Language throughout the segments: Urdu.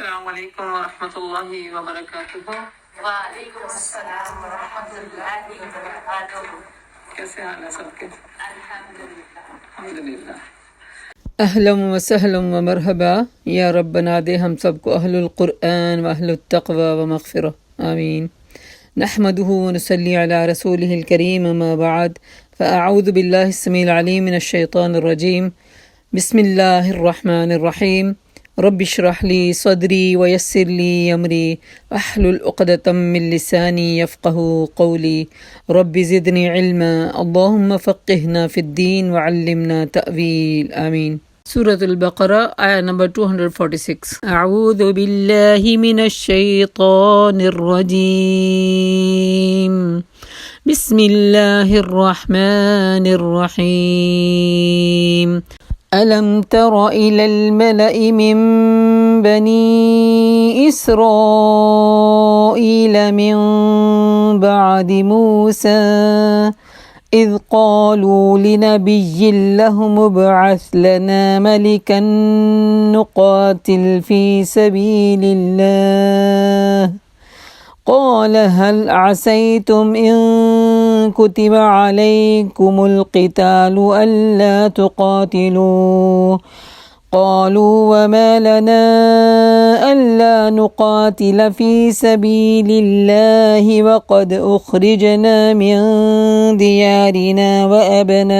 السلام علیکم ورحمۃ اللہ وبرکاتہ۔ وعلیکم السلام ورحمۃ اللہ وبرکاتہ۔ کیسے حال ہے سب کے؟ الحمدللہ۔ الحمدللہ۔ اہلا و سہلا و مرحبا، یا رب بنا دے ہم سب کو اہل القرآن و اہل التقوی و مغفرہ، آمین۔ نحمدہ و نصلی علی رسولہ الکریم، اما بعد، فاعوذ باللہ السمیع العلیم من الشیطان الرجیم، بسم اللہ الرحمن الرحیم۔ رب اشرح لی صدری ویسر لی امری واحلل عقدۃ من لسانی یفقهوا قولی رب زدنی علما اللہم فقہنا فی الدین وعلمنا تأویل، آمین۔ سورة البقرہ آیہ نمبر 246۔ اعوذ باللہ من الشیطان الرجیم، بسم اللہ الرحمن الرحیم۔ ألم تر إلى الملأ من بني إسرائيل من بعد موسى إذ قالوا لنبي لهم ابعث لنا ملكا نقاتل في سبيل الله قال هل عسيتم إن كتب عليكم القتال ألا تقاتلوا قالوا وما لنا ألا نقاتل في سبيل الله وقد أخرجنا من ديارنا وأبنائنا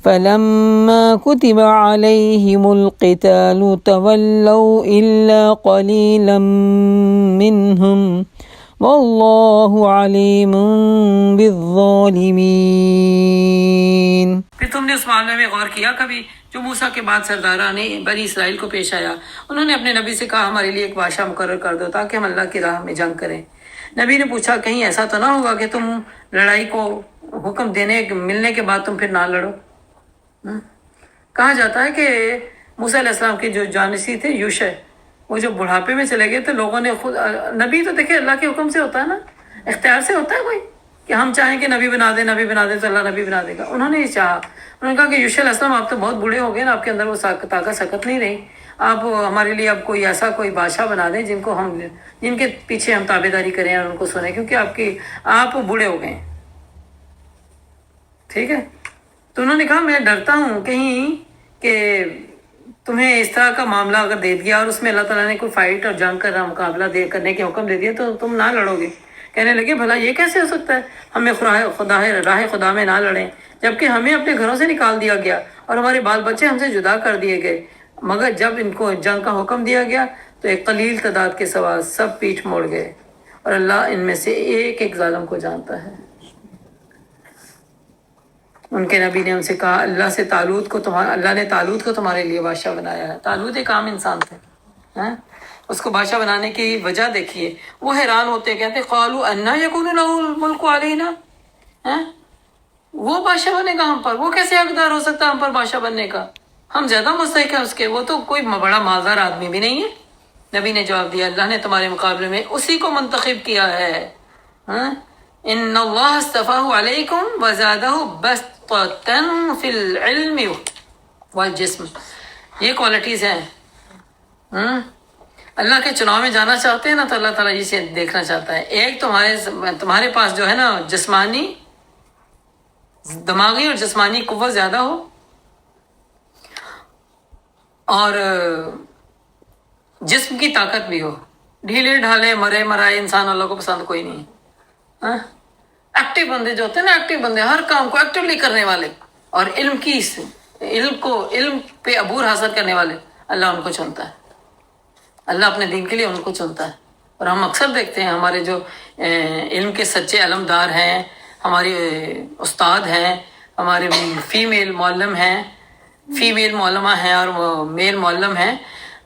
فلما كتب عليهم القتال تولوا إلا قليلا منهم واللہ علیم بالظالمین۔ پھر تم نے اس معاملے میں غور کیا کبھی جو موسیٰ کے بعد سرداران بنی اسرائیل کو پیش آیا؟ انہوں نے اپنے نبی سے کہا ہمارے لیے ایک بادشاہ مقرر کر دو تاکہ ہم اللہ کی راہ میں جنگ کریں۔ نبی نے پوچھا کہیں ایسا تو نہ ہوگا کہ تم لڑائی کو حکم ملنے کے بعد تم پھر نہ لڑو؟ کہا جاتا ہے کہ موسیٰ علیہ السلام کے جو جانشین تھے یوشع، وہ جو بڑھاپے میں چلے گئے تو لوگوں نے خود، نبی تو دیکھیں اللہ کے حکم سے ہوتا ہے نا، اختیار سے ہوتا ہے کوئی کہ ہم چاہیں کہ نبی بنا دے تو اللہ نبی بنا دے گا۔ انہوں نے یہ چاہا، انہوں نے کہا کہ یوشع علیہ السلام آپ تو بہت بوڑھے ہو گئے نا، آپ کے اندر وہ طاقت سکت نہیں رہی، آپ ہمارے لیے اب کوئی ایسا کوئی بادشاہ بنا دیں جن کے پیچھے ہم تابع داری کریں اور ان کو سنیں، کیونکہ آپ بوڑھے ہو گئے ہیں۔ ٹھیک ہے، تو انہوں نے کہا میں ڈرتا ہوں کہیں کہ تمہیں اس طرح کا معاملہ اگر دے دیا اور اس میں اللہ تعالیٰ نے کوئی فائٹ اور جنگ کا مقابلہ کرنے کے حکم دے دیا تو تم نہ لڑو گے۔ کہنے لگے بھلا یہ کیسے ہو سکتا ہے، ہمیں راہ خدا میں نہ لڑیں جبکہ ہمیں اپنے گھروں سے نکال دیا گیا اور ہمارے بال بچے ہم سے جدا کر دیے گئے، مگر جب ان کو جنگ کا حکم دیا گیا تو ایک قلیل تعداد کے سوا سب پیٹھ موڑ گئے، اور اللہ ان میں سے ایک ایک ظالم کو جانتا ہے۔ ان کے نبی نے ان سے کہا اللہ نے طالوت کو تمہارے لیے بادشاہ بنایا ہے۔ طالوت ایک عام انسان تھے، اس کو بادشاہ بنانے کی وجہ دیکھیے، وہ حیران ہوتے کہتے قالوا انا یکون له الملک علینا، وہ بادشاہ بنے گا ہم پر، وہ کیسے حقدار ہو سکتا ہے ہم پر بادشاہ بننے کا، ہم زیادہ مستحق ہیں اس کے، وہ تو کوئی بڑا مالدار آدمی بھی نہیں ہے۔ نبی نے جواب دیا اللہ نے تمہارے مقابلے میں اسی کو منتخب کیا ہے، ان اللہ اصطفاہ علیکم وزادہ بسطۃ فی العلم والجسم، یہ کوالٹیز ہیں۔ اللہ کے چناؤ میں جانا چاہتے ہیں نا تو اللہ تعالیٰ اسے دیکھنا چاہتا ہے، ایک تمہارے پاس جو ہے نا جسمانی، دماغی اور جسمانی قوت زیادہ ہو، اور جسم کی طاقت بھی ہو۔ ڈھیلے ڈھالے مرے مرائے انسان اللہ کو پسند کوئی نہیں ہے۔ ایکٹیو بندے جو ہوتے ہیں نا، ایکٹیو بندے ہر کام کو ایکٹیولی کرنے والے، اور علم پہ عبور حاصل کرنے والے، اللہ ان کو چنتا ہے، اللہ اپنے دین کے لیے ان کو چنتا ہے۔ اور ہم اکثر دیکھتے ہیں ہمارے جو علم کے سچے علمدار ہیں، ہمارے استاد ہیں، ہمارے فیمیل معلمہ ہیں اور وہ میل معلم ہیں،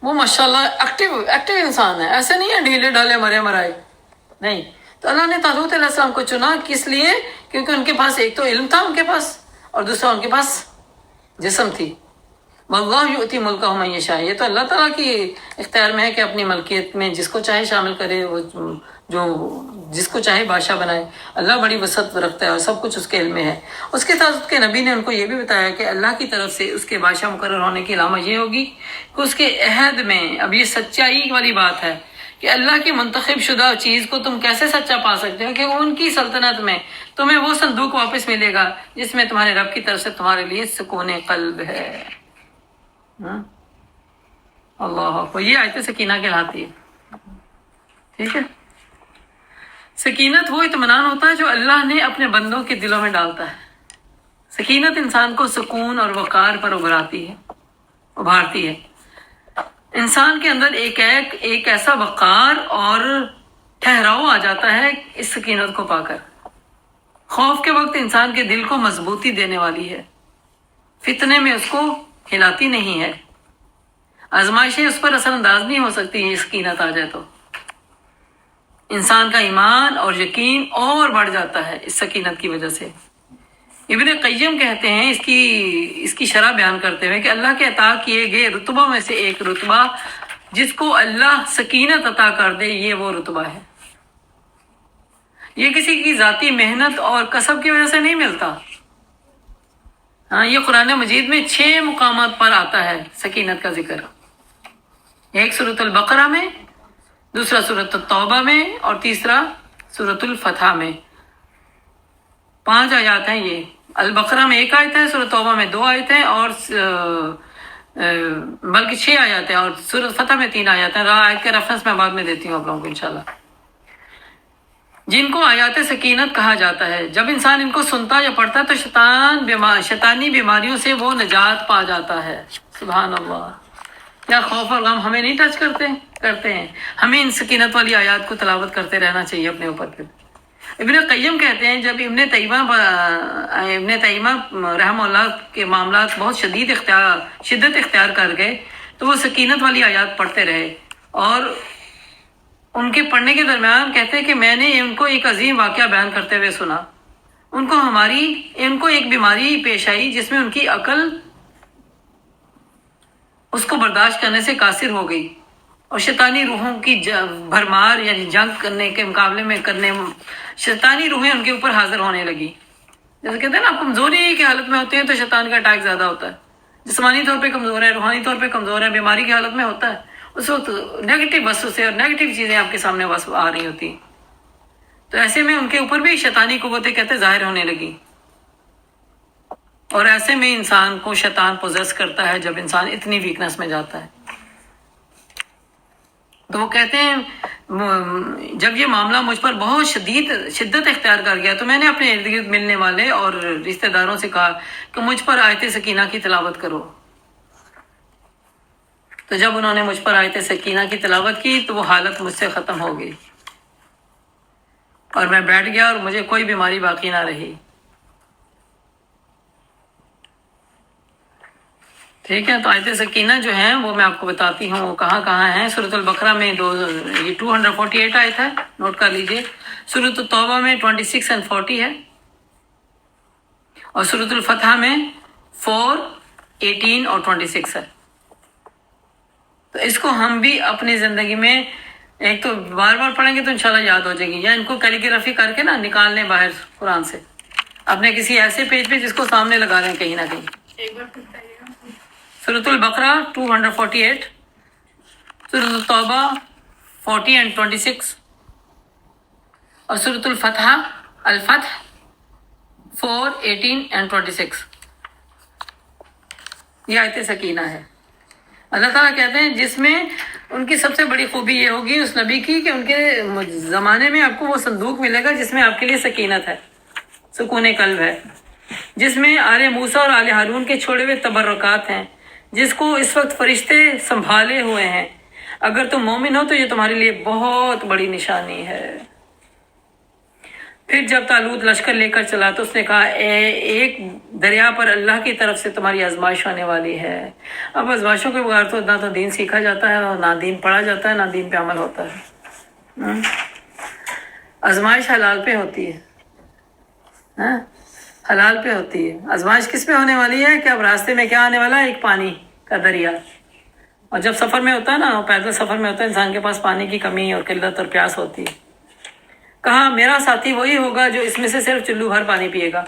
وہ ماشاءاللہ ایکٹیو انسان ہیں، ایسے نہیں ہیں ڈھیلے ڈھالے مرے مرائے نہیں۔ تو اللہ نے طالوت علیہ السلام کو چنا، کس لیے؟ کیونکہ ان کے پاس ایک تو علم تھا ان کے پاس، اور دوسرا ان کے پاس جسم تھی۔ واللہ یؤتی ملکہ من یشاء، یہ تو اللہ تعالیٰ کی اختیار میں ہے کہ اپنی ملکیت میں جس کو چاہے شامل کرے، وہ جو جس کو چاہے بادشاہ بنائے. اللہ بڑی وسعت رکھتا ہے اور سب کچھ اس کے علم میں ہے. اس کے ساتھ اس کے نبی نے ان کو یہ بھی بتایا کہ اللہ کی طرف سے اس کے بادشاہ مقرر ہونے کی علامت یہ ہوگی کہ اس کے عہد میں، اب یہ سچائی والی بات ہے کہ اللہ کی منتخب شدہ چیز کو تم کیسے سچا پا سکتے ہو کہ ان کی سلطنت میں تمہیں وہ صندوق واپس ملے گا جس میں تمہارے رب کی طرف سے تمہارے لیے سکون قلب ہے. اللہ اکبر. یہ آیت سکینہ کہلاتی ہے. ٹھیک ہے. سکینت وہ اطمینان ہوتا ہے جو اللہ نے اپنے بندوں کے دلوں میں ڈالتا ہے. سکینت انسان کو سکون اور وقار پر ابھارتی ہے. انسان کے اندر ایک ایسا وقار اور ٹھہراؤ آ جاتا ہے اس سکینت کو پا کر. خوف کے وقت انسان کے دل کو مضبوطی دینے والی ہے. فتنے میں اس کو ہلاتی نہیں ہے. آزمائشیں اس پر اثر انداز نہیں ہو سکتی. یہ سکینت آ جائے تو انسان کا ایمان اور یقین اور بڑھ جاتا ہے اس سکینت کی وجہ سے. ابن قیم کہتے ہیں اس کی شرح بیان کرتے ہوئے کہ اللہ کے عطا کیے گئے رتبوں میں سے ایک رتبہ جس کو اللہ سکینت عطا کر دے، یہ وہ رتبہ ہے. یہ کسی کی ذاتی محنت اور کسب کی وجہ سے نہیں ملتا. ہاں، یہ قرآن مجید میں 6 مقامات پر آتا ہے سکینت کا ذکر. ایک سورۃ البقرہ میں، دوسرا سورۃ التوبہ میں، اور تیسرا سورۃ الفتح میں. 5 آیات ہیں. یہ البقرہ میں 1 آیت ہے، سورۃ توبہ میں 2 آیت ہیں، اور بلکہ 6 آیات ہیں، اور سورۃ فتح میں 3 آیات ہیں. آیت کے ریفرنس میں بعد میں دیتی ہوں آپ لوگوں کو انشاءاللہ. جن کو آیات سکینت کہا جاتا ہے. جب انسان ان کو سنتا یا پڑھتا ہے تو شیطانی بیماریوں سے وہ نجات پا جاتا ہے. سبحان اللہ. کیا خوف اور غم ہمیں نہیں ٹچ کرتے ہیں. ہمیں ان سکینت والی آیات کو تلاوت کرتے رہنا چاہیے اپنے اوپر. پھر ابن قیم کہتے ہیں جب ابن تیمیہ رحمہ اللہ کے معاملات بہت شدت اختیار کر گئے تو وہ سکینت والی آیات پڑھتے رہے، اور ان کے پڑھنے کے درمیان کہتے ہیں کہ میں نے ان کو ایک عظیم واقعہ بیان کرتے ہوئے سنا. ان کو ایک بیماری پیش آئی جس میں ان کی عقل اس کو برداشت کرنے سے قاصر ہو گئی، اور شیطانی روحوں کی بھرمار یعنی جنگ کرنے کے مقابلے میں شیطانی روحیں ان کے اوپر حاضر ہونے لگی. جیسے کہتے ہیں نا، آپ کمزوری کی حالت میں ہوتے ہیں تو شیطان کا اٹیک زیادہ ہوتا ہے. جسمانی طور پہ کمزور ہے، روحانی طور پہ کمزور ہے، بیماری کی حالت میں ہوتا ہے، اس وقت نیگیٹو وسوسے اور نیگیٹو چیزیں آپ کے سامنے آ رہی ہوتی ہیں. تو ایسے میں ان کے اوپر بھی شیطانی قوتیں کہتے ظاہر ہونے لگی، اور ایسے میں انسان کو شیطان پوزیس کرتا ہے جب انسان اتنی ویکنس میں جاتا ہے. تو وہ کہتے ہیں جب یہ معاملہ مجھ پر بہت شدت اختیار کر گیا تو میں نے اپنے ارد گرد ملنے والے اور رشتہ داروں سے کہا کہ مجھ پر آیت سکینہ کی تلاوت کرو. تو جب انہوں نے مجھ پر آیت سکینہ کی تلاوت کی تو وہ حالت مجھ سے ختم ہو گئی، اور میں بیٹھ گیا اور مجھے کوئی بیماری باقی نہ رہی. ٹھیک ہے. تو آیت سکینہ جو ہیں وہ میں آپ کو بتاتی ہوں وہ کہاں ہیں. سورۃ البقرہ میں 248 آیت ہے، نوٹ کر لیجئے. سورۃ التوبہ میں 26 اور 40 ہے، اور سورۃ الفتح میں 4، 18 اور 26 ہے. تو اس کو ہم بھی اپنی زندگی میں ایک تو بار بار پڑھیں گے تو انشاءاللہ یاد ہو جائے گی، یا ان کو کیلیگرافی کر کے نا نکال لیں باہر قرآن سے اپنے کسی ایسے پیج پہ جس کو سامنے لگا لیں کہیں نہ کہیں. ایک بار پھر بتائیے گا. سورۃ البقرہ 248، سورۃ التوبہ 40 اور 26، اور سورۃ الفتح 4، 18 اور 26. یہ آیت سکینہ ہے. اللہ تعالیٰ کہتے ہیں جس میں ان کی سب سے بڑی خوبی یہ ہوگی اس نبی کی کہ ان کے زمانے میں آپ کو وہ صندوق ملے گا جس میں آپ کے لیے سکینت ہے، سکون قلب ہے، جس میں آل موسیٰ اور آل ہارون کے چھوڑے ہوئے تبرکات ہیں، جس کو اس وقت فرشتے سنبھالے ہوئے ہیں. اگر تم مومن ہو تو یہ تمہارے لیے بہت بڑی نشانی ہے. پھر جب طالوت لشکر لے کر چلا تو اس نے کہا ایک دریا پر اللہ کی طرف سے تمہاری آزمائش ہونے والی ہے. اب آزمائشوں کے بغیر تو نہ تو دین سیکھا جاتا ہے، اور نہ دین پڑھا جاتا ہے، نہ دین پہ عمل ہوتا ہے. آزمائش حلال پہ ہوتی ہے، حلال پہ ہوتی ہے. آزمائش کس پہ ہونے والی ہے کہ اب راستے میں کیا آنے والا ہے؟ ایک پانی کا دریا. اور جب سفر میں ہوتا ہے نا، پیدل سفر میں ہوتا ہے، انسان کے پاس پانی کی کمی اور قلت اور پیاس ہوتی ہے. کہا میرا ساتھی وہی ہوگا جو اس میں سے صرف چلو بھر پانی پیے گا،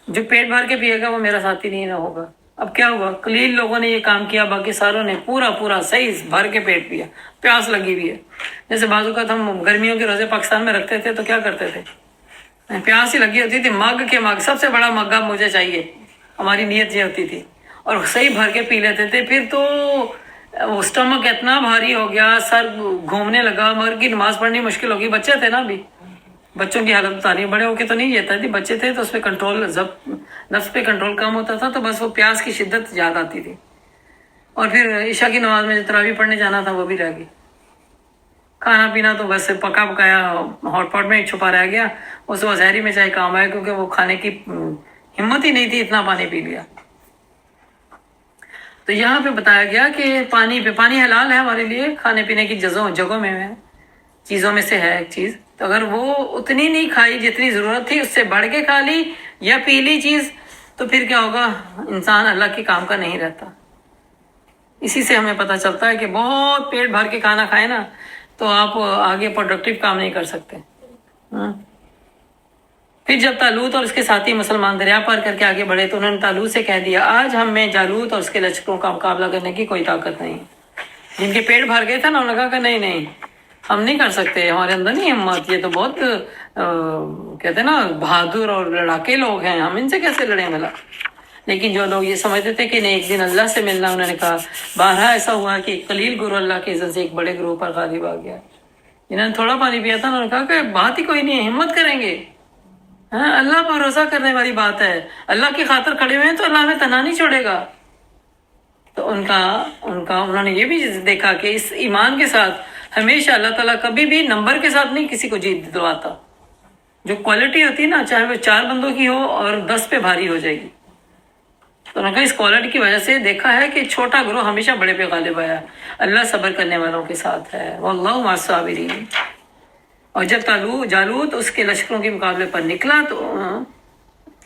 جو پیٹ بھر کے پیے گا وہ میرا ساتھی نہیں نہ ہوگا۔ اب کیا ہوا، قلیل لوگوں نے یہ کام کیا، باقی ساروں نے پورا صحیح بھر کے پیٹ پیا، پیاس لگی ہوئی ہے۔ جیسے بعض اوقات ہم گرمیوں کے روزے پاکستان میں رکھتے تھے تو کیا کرتے تھے، پیاس ہی لگی ہوتی تھی، مگ کے مگ، سب سے بڑا مگ اب مجھے چاہیے، ہماری نیت یہ ہوتی تھی، اور صحیح بھر کے پی لیتے تھے۔ پھر تو وہ اسٹمک اتنا بھاری ہو گیا، سر گھومنے لگا، مگر کی نماز پڑھنی مشکل ہوگی۔ بچے تھے نا ابھی، بچوں کی حالت بتا رہی، بڑے ہو کے تو نہیں جاتا تھی، بچے تھے تو اس پہ کنٹرول، نفس پہ کنٹرول کم ہوتا تھا، تو بس وہ پیاس کی شدت زیادہ آتی تھی۔ اور پھر عشاء کی نماز میں تراویح پڑھنے جانا تھا وہ بھی رہ گئی، کھانا پینا تو بس پکا پکایا ہاٹ پاٹ میں چھپا رہ گیا، وہ صبح زہری میں چاہے کام آئے، کیونکہ وہ کھانے کی ہمت ہی نہیں تھی، اتنا پانی پی لیا۔ تو یہاں پہ بتایا گیا کہ پانی حلال ہے ہمارے لیے، کھانے پینے کی جگہوں میں ہے، چیزوں میں سے ہے ایک چیز، تو اگر وہ اتنی نہیں کھائی جتنی ضرورت تھی، اس سے بڑھ کے کھا لی یا پی لی چیز، تو پھر کیا ہوگا، انسان اللہ کے کام کا نہیں رہتا۔ اسی سے ہمیں پتہ چلتا ہے کہ بہت پیٹ بھر کے کھانا کھائے نا تو آپ آگے پروڈکٹیو کام نہیں کر سکتے۔ پھر جب طالوت اور اس کے ساتھی مسلمان دریا پار کر کے آگے بڑھے تو انہوں نے طالوت سے کہہ دیا، آج ہم میں جالوت اور اس کے لشکروں کا مقابلہ کرنے کی کوئی طاقت نہیں۔ جن کے پیٹ بھر گئے تھے نا، انہوں نے کہا کہ نہیں ہم نہیں کر سکتے، ہمارے اندر نہیں ہمت، یہ تو بہت کہتے ہیں نا بہادر اور لڑاکے لوگ ہیں، ہم ان سے کیسے لڑیں بھلا۔ لیکن جو لوگ یہ سمجھتے تھے کہ نہیں ایک دن اللہ سے ملنا، انہوں نے کہا، بارہا ایسا ہوا کہ ایک قلیل گروہ اللہ کے عزت سے ایک بڑے گروہ پر غالب آ گیا۔ جنہوں نے تھوڑا پانی پیا تھا، انہوں نے کہا کہ بات ہی کوئی نہیں ہے، ہمت کریں گے، ہاں اللہ پر بھروسہ کرنے والی بات ہے، اللہ کی خاطر کھڑے ہوئے ہیں تو اللہ ہمیں تنہا نہیں چھوڑے گا۔ تو انہوں نے یہ بھی دیکھا کہ اس ایمان کے ساتھ ہمیشہ اللہ تعالیٰ کبھی بھی نمبر کے ساتھ نہیں کسی کو جیت دلواتا، جو کوالٹی ہوتی ہے نا، چاہے وہ 4 بندوں کی ہو اور 10 پہ بھاری ہو جائے گی۔ تو انہوں نے کہا اس کوالٹی کی وجہ سے دیکھا ہے کہ چھوٹا گروہ ہمیشہ بڑے پہ غالب آیا، اللہ صبر کرنے والوں کے ساتھ ہے، واللہ مع الصابرین۔ اور جب جالوت اس کے لشکروں کے مقابلے پر نکلا تو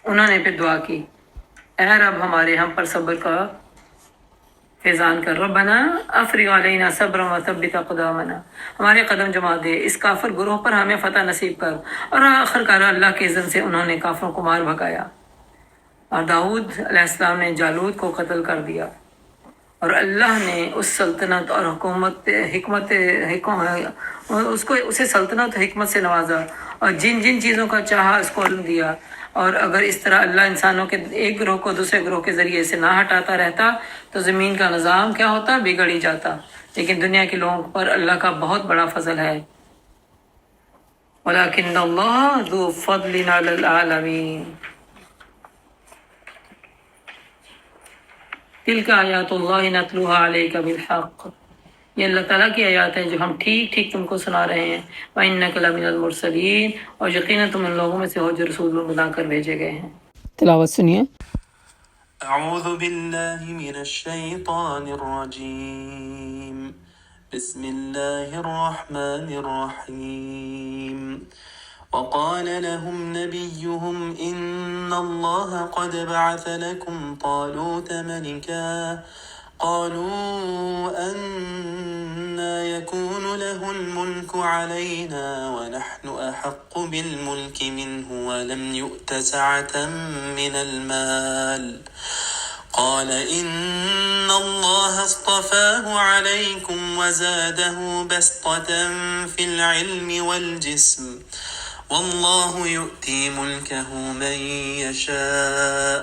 انہوں نے پھر دعا کی، اے رب ہمارے ہم پر صبر کا فیضان کر، ربنا افرغ علینا صبرا وثبت اقدامنا، ہمارے قدم جما دے، اس کافر گروہ پر ہمیں فتح نصیب کر۔ اور آخرکار اللہ کے اذن سے انہوں نے کافروں کو مار بھگایا، اور داؤد علیہ السلام نے جالوت کو قتل کر دیا، اور اللہ نے اس سلطنت اور اسے سلطنت و حکمت سے نوازا، اور جن چیزوں کا چاہا اس کو علم دیا۔ اور اگر اس طرح اللہ انسانوں کے ایک گروہ کو دوسرے گروہ کے ذریعے سے نہ ہٹاتا رہتا تو زمین کا نظام کیا ہوتا، بگڑ ہی جاتا۔ لیکن دنیا کے لوگوں پر اللہ کا بہت بڑا فضل ہے، وَلَكِنَّ اللَّهَ ذُو فَضْلٍ عَلَى الْعَالَمِينَ۔ تِلْكَ آیات اللہ نتلوها علیک بالحق، یہ اللہ تعالیٰ کی آیات ہیں جو ہم ٹھیک تم کو سنا رہے ہیں۔ وَإِنَّكَ لَمِنَ الْمُرْسَلِينَ، اور یقیناً تم ان لوگوں میں سے ہو جو رسول بنا کر بھیجے گئے ہیں۔ تلاوت سنیے۔ اعوذ باللہ من الشیطان الرجیم، بسم اللہ الرحمن الرحیم۔ وقال لهم نبيهم إن الله قد بعث لكم طالوت ملكا، قالوا أنى يكون له الملك علينا ونحن أحق بالملك منه ولم يؤت سعة من المال، قال إن الله اصطفاه عليكم وزاده بسطة في العلم والجسم، والله يؤتي ملكه من يشاء،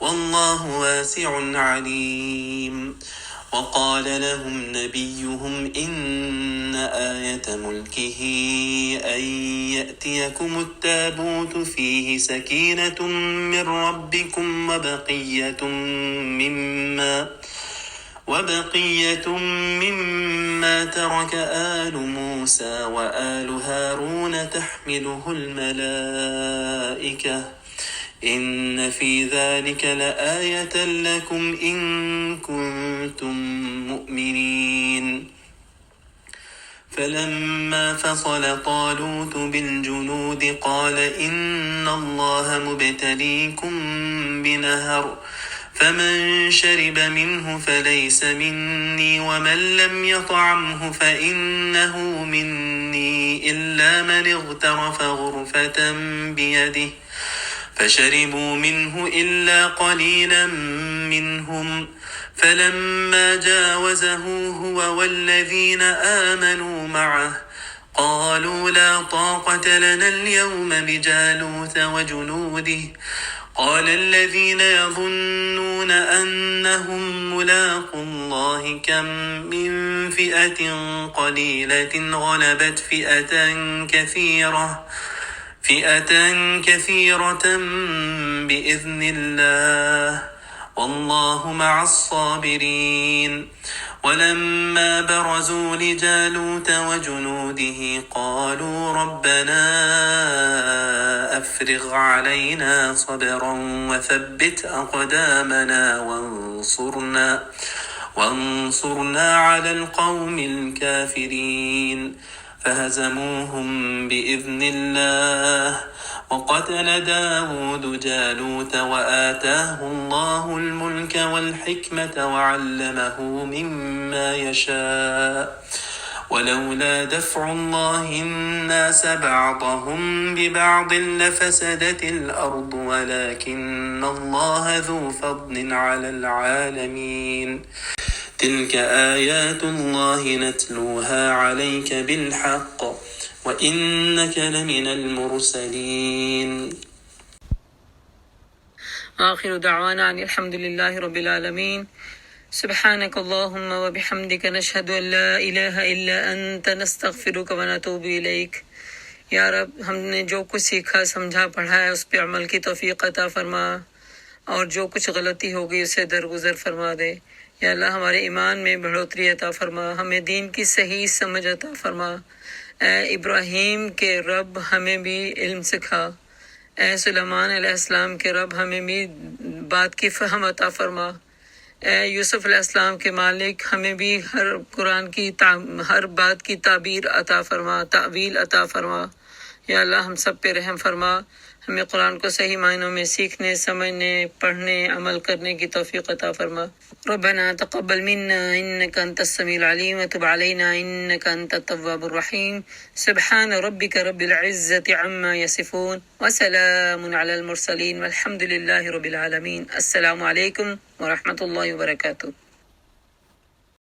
والله واسع عليم۔ وقال لهم نبيهم إن آية ملكه أن يأتيكم التابوت فيه سكينة من ربكم وبقية مما ترك آل موسى وآل هارون تحمله الملائكة، إن في ذلك لآية لكم إن كنتم مؤمنين۔ فلما فصل طالوت بالجنود قال إن الله مبتليكم بنهر، فمن شرب منه فليس مني ومن لم يطعمه فإنه مني إلا من اغترف غرفة بيده فشربوا منه إلا قليلا منهم فلما جاوزه هو والذين آمنوا معه قالوا لا طاقة لنا اليوم بجالوت وجنوده قال الذين يظنون أنهم ملاقوا الله كم من فئة قليلة غلبت فئة كثيرة بإذن الله والله مع الصابرين ولما برزوا لجالوت وجنوده قالوا ربنا أفرغ علينا صبرا وثبت أقدامنا وانصرنا على القوم الكافرين فهزموهم بإذن الله وقتل داود جالوت وآتاه الله الملك والحكمة وعلمه مما يشاء ولولا دفع الله الناس بعضهم ببعض لفسدت الأرض ولكن الله ذو فضل على العالمين تلك آيات الله نتلوها عليك بالحق وإنك لمن المرسلين آخر دعوانا عن الحمد لله رب العالمين سبحانك اللهم وبحمدك نشهد أن لا إله إلا أنت نستغفرك ونتوب إليك یا رب ہم نے جو کچھ سیکھا سمجھا پڑھا ہے اس پہ عمل کی توفیق عطا فرما اور جو کچھ غلطی ہو گئی اسے درگزر فرما دے یا اللہ ہمارے ایمان میں بڑھوتری عطا فرما ہمیں دین کی صحیح سمجھ عطا فرما اے ابراہیم کے رب ہمیں بھی علم سکھا اے سلیمان علیہ السلام کے رب ہمیں بھی بات کی فہم عطا فرما اے یوسف علیہ السلام کے مالک ہمیں بھی ہر قرآن کی ہر بات کی تعبیر عطا فرما تعویل عطا فرما یا اللہ ہم سب پہ رحم فرما ہمیں قرآن کو صحیح معنوں میں سیکھنے سمجھنے پڑھنے عمل کرنے کی توفیق عطا فرما ربنا تقبل منا انك انت السميع العليم وتب علينا انك انت التواب الرحيم سبحان ربك رب العزة عما يصفون وسلام على المرسلين والحمد لله رب العالمين السلام عليكم ورحمة الله وبركاته